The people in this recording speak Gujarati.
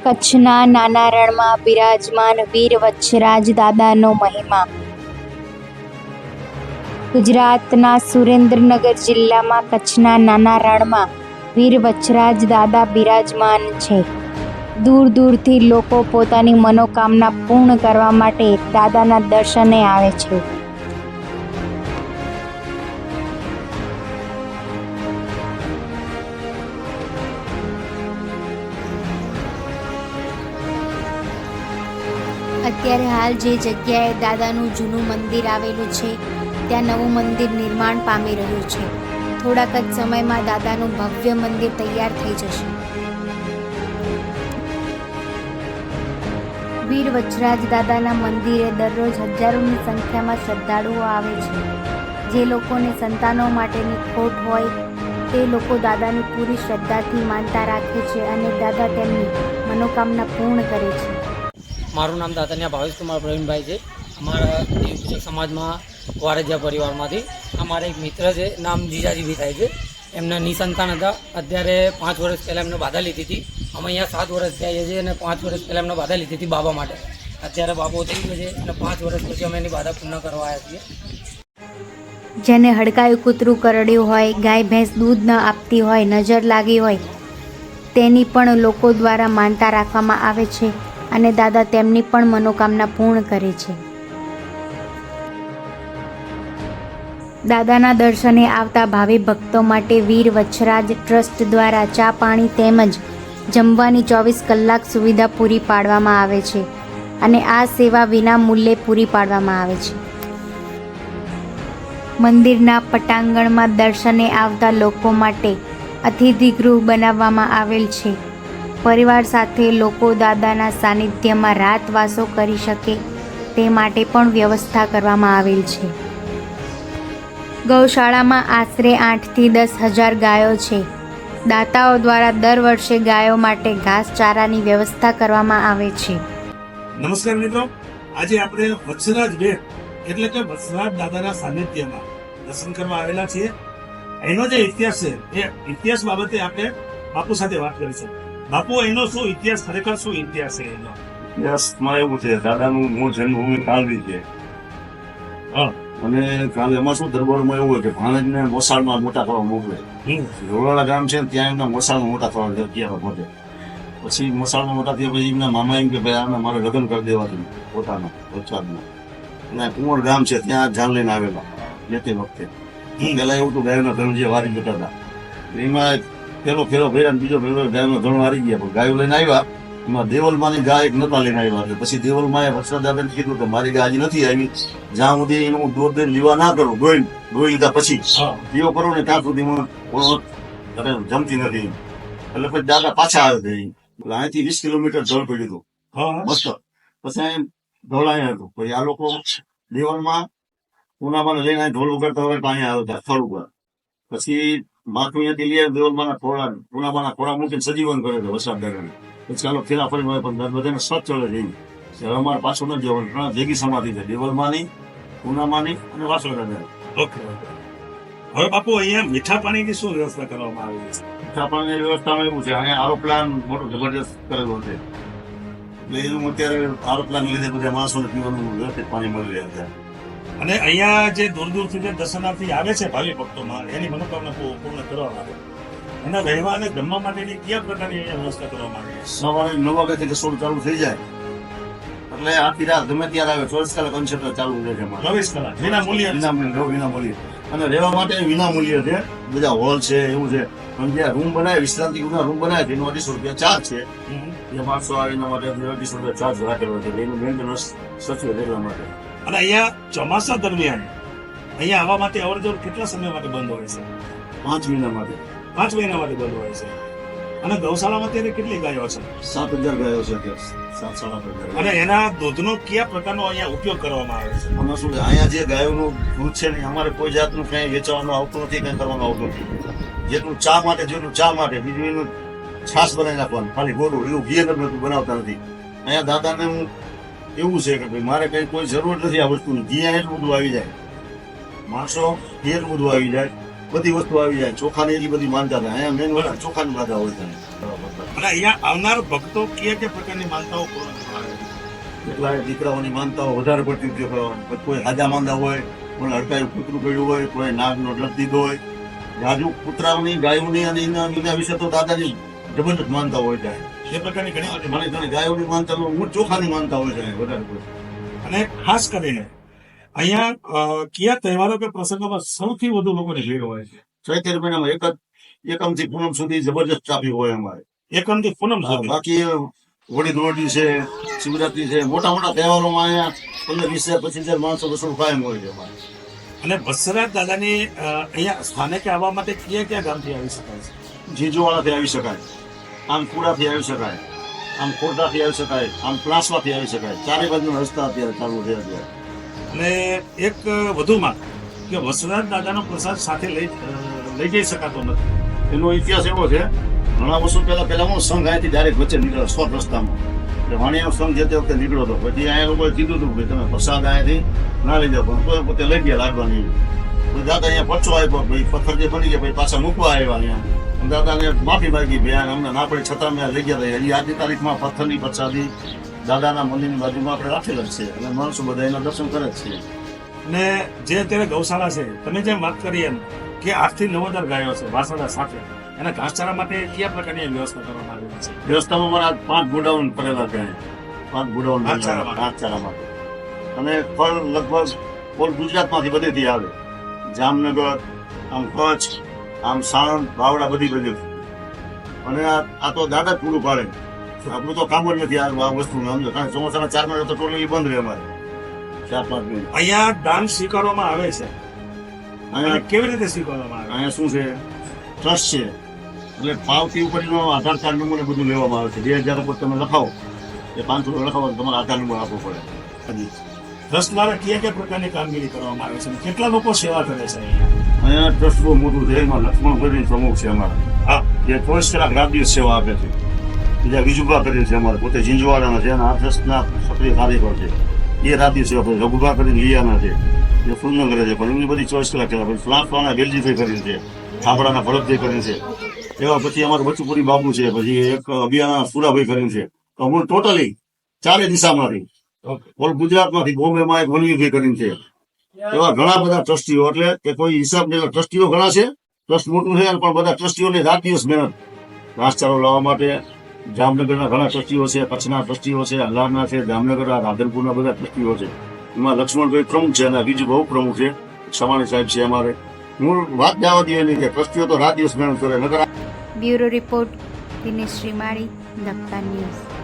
કચ્છના નાના રણમાં બિરાજમાન વીર વચ્છરાજ દાદાનો મહિમા. ગુજરાતના સુરેન્દ્રનગર જિલ્લામાં કચ્છના નાના રણમાં વીર વચ્છરાજ દાદા બિરાજમાન છે. દૂર દૂરથી લોકો પોતાની મનોકામના પૂર્ણ કરવા માટે દાદાના દર્શને આવે છે. અત્યારે હાલ જે જગ્યાએ દાદાનું જૂનું મંદિર આવેલું છે ત્યાં નવું મંદિર નિર્માણ પામી રહ્યું છે. થોડાક જ સમયમાં દાદાનું ભવ્ય મંદિર તૈયાર થઈ જશે. વીર વચ્છરાજ દાદાના મંદિરે દરરોજ હજારોની સંખ્યામાં શ્રદ્ધાળુઓ આવે છે. જે લોકોને સંતાનો માટેની ખોટ હોય તે લોકો દાદાની પૂરી શ્રદ્ધાથી માનતા રાખે છે અને દાદા તેમની મનોકામના પૂર્ણ કરે છે. મારું નામ દાતાનિયા ભાવેશ કુમાર પ્રવીણભાઈ છે. અમારા દેવપૂજક સમાજમાં વારજિયા પરિવારમાંથી અમારા એક મિત્ર છે, નામ જીજાજીભાઈ થાય છે. એમના નિસંતાન હતા. અત્યારે 5 વર્ષ પહેલાં એમને બાધા લીધી હતી. અમે અહીંયા 7 વર્ષ થયા છીએ અને 5 વર્ષ પહેલાં એમને બાધા લીધી હતી બાબા માટે. અત્યારે બાબો થઈ ગયો છે અને 5 વર્ષ પછી અમે એની બાધા પૂર્ણ કરવા આવ્યા છીએ. જેને હડકાયું કૂતરું કરડ્યું હોય, ગાય ભેંસ દૂધ ન આપતી હોય, નજર લાગી હોય, તેની પણ લોકો દ્વારા માનતા રાખવામાં આવે છે અને દાદા તેમની પણ મનોકામના પૂર્ણ કરે છે. દાદાના દર્શને આવતા ભાવિ ભક્તો માટે વીર વચ્છરાજ ટ્રસ્ટ દ્વારા ચા પાણી તેમજ જમવાની 24 કલાક સુવિધા પૂરી પાડવામાં આવે છે અને આ સેવા વિના મૂલ્યે પૂરી પાડવામાં આવે છે. મંદિરના પટાંગણમાં દર્શને આવતા લોકો માટે અતિથિગૃહ બનાવવામાં આવેલ છે. પરિવાર સાથે લોકો દાદાના સાનિધ્યમાં રાતવાસો કરી શકે તે માટે પણ વ્યવસ્થા કરવામાં આવેલ છે. ગૌશાળામાં આશરે 8 થી 10 હજાર ગાયો છે. દાતાઓ દ્વારા દર વર્ષે ગાયો માટે ઘાસચારાની વ્યવસ્થા કરવામાં આવે છે. નમસ્કાર મિત્રો, આજે આપણે વચ્છરાજ બેટ એટલે કે વચ્છરાજ દાદાના સાનિધ્યમાં દર્શન કરવા આવેલા છીએ. એનો જે ઇતિહાસ છે એ ઇતિહાસ બાબતે આપણે બાપુ સાથે વાત કરીશું. બાપુ, એનો શું ઇતિહાસ, ખરેખર શું ઇતિહાસ છે એનો? ઇતિહાસમાં એવું છે, દાદાનું મૂળ જન્મભૂમિ કાલવી છે. અને કાલે એમાં શું દરબારમાં એવું હોય કે ભાણેજને મોસાળમાં મોટા થવા મોકલે. રોલાળા ગામ છે ને ત્યાં એમના મોસાળમાં મોટા થવા જગ્યા પહોંચે. પછી મોસાળમાં મોટા થયા પછી એમના મામા એમ કે ભાઈ આને મારે લગ્ન કરી દેવા હતું પોતાનો વચ્છરાજનો. અને કુંવર ગામ છે ત્યાં જાન લઈને આવેલા લેતી વખતે. પેલા એવું તો ગાયોના ધણ જે વારી જતા હતા એમાં પેલો ફેરો ભર્યા, બીજો ફેરો ગાયનો ધણ વારી ગયા. પણ ગાયો લઈને આવ્યા એમાં દેવલમાની ગાય એક નતા લઈને આવ્યા. પછી દેવલમાએ વચ્છરાજ દાદાને કીધું કે મારી ગાય હજી નથી આવી, જ્યાં સુધી એનું દૂધ દઈને લીવા ના કરું, ધોઈ લીધા પછી દીવો કરો ને ત્યાં સુધી જમતી નથી. એટલે પછી દાદા પાછા આવે છે. એટલે અહીંથી 20 કિલોમીટર જળ પડ્યું હતું મસ્ત. પછી અહીં ઢોળ અહીંયા હતું. પછી આ લોકો દેવલમાં પૂનામાં લઈને ઢોલ ઉગાડતા હોય તો અહીંયા આવ્યા સ્થળ ઉપર. પછી માથું અહીંયાથી લઈ દેવલમાના ખોળા, પૂનામાના ખોળા મૂકીને સજીવન કરે છે વરસાદ દરમિયાન. પછી ચાલો ફેરા ફરી મળે પણ બધાને સત ચડે છે. હવે અમારે પાછું નથી જવાનું. ઘણા ભેગી સમાધિ છે, દેવલમાની, પૂનામાની અને વાસોડા. ઓકે. હવે બાપુ, અહીંયા મીઠા પાણીની શું વ્યવસ્થા કરવામાં આવી છે? મીઠા પાણીની વ્યવસ્થામાં એવું છે, અહીંયા આરો પ્લાન મોટો જબરજસ્ત કરેલો છે. એટલે એનું અત્યારે આરો પ્લાન લીધે બધા માણસોને પીવાનું વ્યવસ્થિત પાણી મળી રહ્યા છે. અને અહીંયા જે દૂર દૂરથી જે દર્શનાર્થી આવે છે ભાવિ ભક્તોમાં, એની મનોકામના પૂર્ણ કરવામાં આવે. એના રહેવા અને જમવા માટેની કયા પ્રકારની અહીંયા વ્યવસ્થા કરવામાં આવી છે? સવારે 9 વાગ્યાથી રસોડું ચાલુ થઈ જાય એટલે આખી રાત ગમે ત્યારે આવે. 24 કલાક કન્સેપ્ટ ચાલુ રહે છે. 24 કલાક વિના મૂલ્ય. વિના મૂલ્ય. અને રહેવા માટે વિના મૂલ્ય છે. બધા હોલ છે, એવું છે. પણ જે રૂમ બનાવે, વિશ્રાંતિ રૂમ બનાવે તેનો 250 રૂપિયા ચાર્જ છે. એ માણસો આવે એના માટે 250 રૂપિયા ચાર્જ રાખેલો છે. એનું મેન્ટેનન્સ સચવે રહેવા માટે. અને અહીંયા ચોમાસા દરમિયાન અહીંયા આવવા માટે અવરજવર કેટલા સમય માટે બંધ હોય છે? 5 મહિના માટે. 5 મહિના માટે બંધ હોય છે. અને ગૌશાળામાં અત્યારે કેટલી ગાયો છે? 7,000 ગાયો છે અત્યારે. 7,500. અને એના દૂધનો કયા પ્રકારનો અહીંયા ઉપયોગ કરવામાં આવે છે? આમાં શું છે, અહીંયા જે ગાયોનું દૂધ છે ને અમારે કોઈ જાતનું કઈ વેચવાનું આવતું નથી, કઈ કરવાનું આવતું નથી. જેટલું ચા માટે બીજું એનું છાશ બનાવી નાખવાનું, ખાલી ગોળું. એવું ઘી નથી બનાવતા નથી. અહીંયા દાદાને એવું છે કે ભાઈ મારે કઈ કોઈ જરૂર નથી આ વસ્તુની. ઘી એટલું બધું આવી જાય, માણસો ઘી એટલું બધું આવી જાય, બધી વસ્તુ આવી જાય. ચોખાની એટલી બધી માનતા થાય. અહીંયા મેન ચોખાની બાધા હોય છે. અને અહીંયા આવનાર ભક્તો કયા પ્રકારની માનતાઓ પૂર્ણ કરવા આવે છે? કેટલાય દીકરાઓની માનતાઓ વધારે પડતી ઉપયોગ કરવાની. પછી કોઈ હાજા માંદા હોય, કોઈ હડકાયું કૂતરું પડ્યું હોય, કોઈ નાગનો ડર દીધો હોય. રાજુ કૂતરાઓની, ગાયોની અને એના વિશે તો દાદાની જબરદસ્ત માનતા હોય છે. એ પ્રકારની ઘણી બધી મને ઘણી ગાયોની માનતા હું ચોખાની માનતા હોય છે વધારે પડતી. અને ખાસ કરીને અહીંયા કયા તહેવારો કે પ્રસંગોમાં સૌથી વધુ લોકોની ભીડ હોય છે? ચૈત્ર મહિનામાં એકમથી પૂનમ સુધી જબરદસ્ત ટ્રાફિક હોય અમારે. એકમથી પૂનમ સુધી. બાકી હોળી ધૂળેટી છે, શિવરાત્રી છે, મોટા મોટા તહેવારોમાં અહીંયા 15,000-25,000 માણસો રસોડ કાયમ હોય છે અમારે. અને વત્સરાજ દાદાની અહીંયા સ્થાનકે આવવા માટે કયા ગામથી આવી શકાય છે? જીજુવાડાથી આવી શકાય, આમ કુડાથી આવી શકાય, આમ ખોરડાથી આવી શકાય, આમ પ્લાસવાથી આવી શકાય. ચારે બાજુના રસ્તા અત્યારે ચાલુ છે અત્યારે. અને એક વધુમાં કે વત્સરાજ દાદાનો પ્રસાદ સાથે લઈ જઈ શકાતો નથી. એનો ઇતિહાસ એવો છે, ઘણા વર્ષો પહેલા હું સંઘ અહીંથી ડાયરેક્ટ વચ્ચે નીકળ્યો સ્વર રસ્તામાં. એટલે વાણિયાનો સંઘ જે તે વખતે નીકળ્યો હતો. પછી અહીંયા લોકોએ કીધું હતું કે તમે પ્રસાદ અહીંયાથી ના લઈ જાઓ, પણ કોઈ પોતે લઈ ગયા લાગવાની. પછી દાદા અહીંયા પરચો આપ્યો, ભાઈ પથ્થર જે બની ગયા પછી પાછા મૂકવા આવ્યા અહીંયા. દાદાને માફી માંગી, બેન અમને ના પડી છતાં મેં લઈ ગયા હતા. હજી આજની તારીખમાં પથ્થરની પ્રસાદી દાદાના મંદિરની બાજુમાં આપણે રાખેલ જ છે અને માણસો બધા એના દર્શન કરે જ છે. અને જે અત્યારે ગૌશાળા છે, તમે જેમ વાત કરી એમ કે 8 થી 9,000 ગાયો છે વાસણા સાથે, એના ઘાસચારા માટે કયા પ્રકારની વ્યવસ્થા કરવામાં આવી છે? વ્યવસ્થામાં મારા 5 ગોડાઉન કરેલા છે. 5 ગોડાઉન ઘાસચારા માટે. ઘાસચારા માટે. અને ફળ લગભગ ઓલ ગુજરાતમાંથી બધેથી આવે. જામનગર, આમ કચ્છ, આમ સાણંદ, બાવડા બધી. અને આ તો દાદા જ પૂરું પાડે. આપણું તો કામ જ નથી આ વસ્તુનું, સમજો. કારણ કે ચોમાસાના 4 મહિના તો ટોટલી બંધ રહે અમારે. 4-5 મહિના. અહીંયા દાન સ્વીકારવામાં આવે છે. અને અહીંયા કેવી રીતે સ્વીકારવામાં આવે? અહીંયા શું છે, ટ્રસ્ટ છે. એટલે પાવતી ઉપરનો આધાર કાર્ડ નંબર ને બધું લેવામાં આવે છે. 2,000 ઉપર તમે લખાવો, એ 500 લખાવો તો તમારે આધાર નંબર આપવો પડે. ટ્રસ્ટ દ્વારા કયા પ્રકારની કામગીરી કરવામાં આવે છે અને કેટલા લોકો સેવા કરે છે અહીંયા? અહીંયા ટ્રસ્ટ બહુ મોટું છે. એમાં લક્ષ્મણભાઈ પ્રમુખ છે અમારા. હા, જે 24 કલાક રાત દિવસ સેવા આપે છે. બીજા વિજુભા કરીએ છે અમારે, પોતે ઝીંઝવાડાના છે અને આ ટ્રસ્ટના સક્રિય કાર્યકર છે. એ રાત દિવસ સેવા કરે. રઘુભા કરીને લીયાના છે, જે ફૂલનો કરે છે, પણ એમની બધી 24 કલાક સેવા. પછી ફ્લાટવાના વેલજીભાઈ કરીને છે, થાપડાના ભરતભાઈ કરીને છે. એવા પછી અમારે બચુપુરી બાબુ છે, પછી એક અભિયાના સુરાભાઈ કરીને છે. તો હું ટોટલી 4 દિશામાંથી, ઓલ ગુજરાતમાંથી, બોમ્બેમાં એક વનવીભાઈ કરીને છે. એવા ઘણા બધા ટ્રસ્ટીઓ, એટલે કે કોઈ હિસાબ નહીં. ટ્રસ્ટીઓ ઘણા છે, ટ્રસ્ટ મોટું છે, પણ બધા ટ્રસ્ટીઓને રાત દિવસ મહેનત ઘાસચારો લાવવા માટે. જામનગરના ઘણા ટ્રસ્ટીઓ છે, કચ્છના ટ્રસ્ટીઓ છે, અલ્હારના છે, જામનગર, રાધનપુરના બધા ટ્રસ્ટીઓ છે. એમાં લક્ષ્મણભાઈ પ્રમુખ છે અને બીજું બહુ પ્રમુખ છે, સવાણી સાહેબ છે અમારે. હું વાત જવા દઈએ નહીં કે ટ્રસ્ટીઓ તો રાત દિવસ મહેનત કરે. નગર bureau report Dinesh Shrimali, Daksha news.